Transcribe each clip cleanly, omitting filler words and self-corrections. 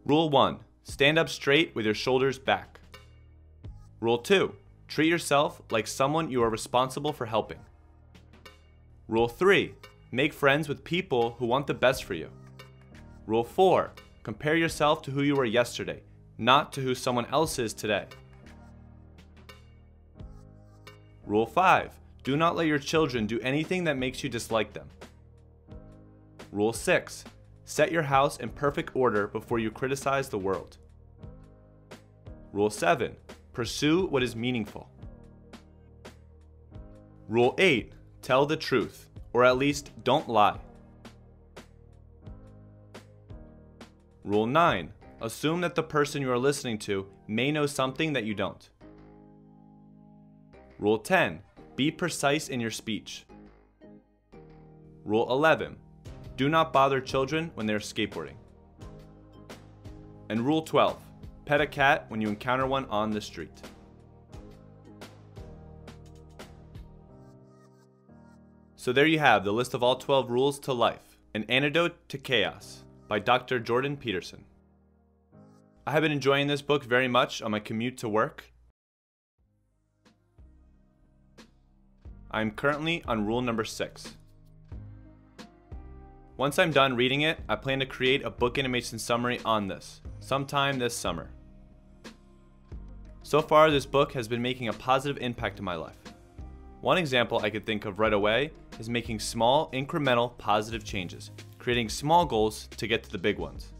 Rule 1. Stand up straight with your shoulders back. Rule 2. Treat yourself like someone you are responsible for helping. Rule 3. Make friends with people who want the best for you. Rule 4. Compare yourself to who you were yesterday, not to who someone else is today. Rule 5. Do not let your children do anything that makes you dislike them. Rule 6. Set your house in perfect order before you criticize the world. Rule 7. Pursue what is meaningful. Rule 8. Tell the truth, or at least don't lie. Rule 9. Assume that the person you are listening to may know something that you don't. Rule 10. Be precise in your speech. Rule 11. Do not bother children when they are skateboarding. And Rule 12. Pet a cat when you encounter one on the street. So there you have the list of all 12 rules to life, An Antidote to Chaos by Dr. Jordan Peterson. I have been enjoying this book very much on my commute to work. I am currently on rule number 6. Once I'm done reading it, I plan to create a book animation summary on this, sometime this summer. So far, this book has been making a positive impact in my life. One example I could think of right away is making small, incremental, positive changes, creating small goals to get to the big ones.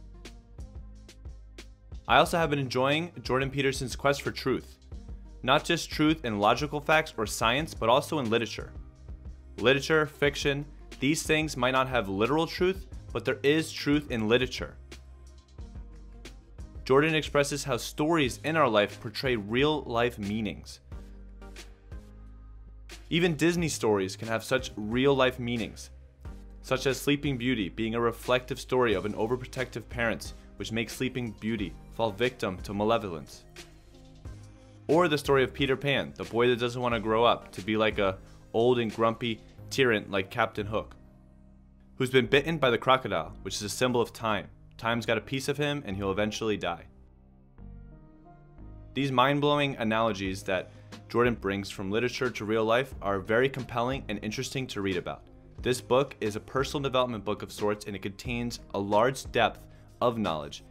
I also have been enjoying Jordan Peterson's quest for truth. Not just truth in logical facts or science, but also in literature. Literature, fiction, these things might not have literal truth, but there is truth in literature. Jordan expresses how stories in our life portray real-life meanings. Even Disney stories can have such real-life meanings, such as Sleeping Beauty being a reflective story of an overprotective parent, which makes Sleeping Beauty fall victim to malevolence. Or the story of Peter Pan, the boy that doesn't want to grow up to be like a old and grumpy tyrant like Captain Hook, who's been bitten by the crocodile, which is a symbol of time. Time's got a piece of him and he'll eventually die. These mind-blowing analogies that Jordan brings from literature to real life are very compelling and interesting to read about. This book is a personal development book of sorts, and it contains a large depth of knowledge.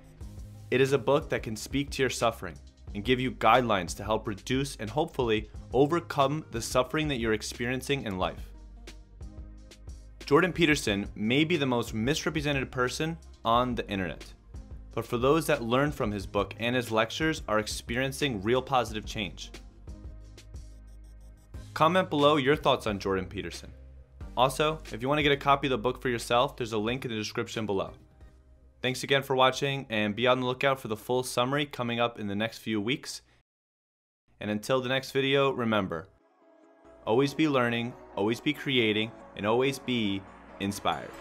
It is a book that can speak to your suffering and give you guidelines to help reduce and hopefully overcome the suffering that you're experiencing in life. Jordan Peterson may be the most misrepresented person on the internet, but for those that learn from his book and his lectures are experiencing real positive change. Comment below your thoughts on Jordan Peterson. Also, if you want to get a copy of the book for yourself, there's a link in the description below. Thanks again for watching, and be on the lookout for the full summary coming up in the next few weeks. And until the next video, remember, always be learning, always be creating, and always be inspired.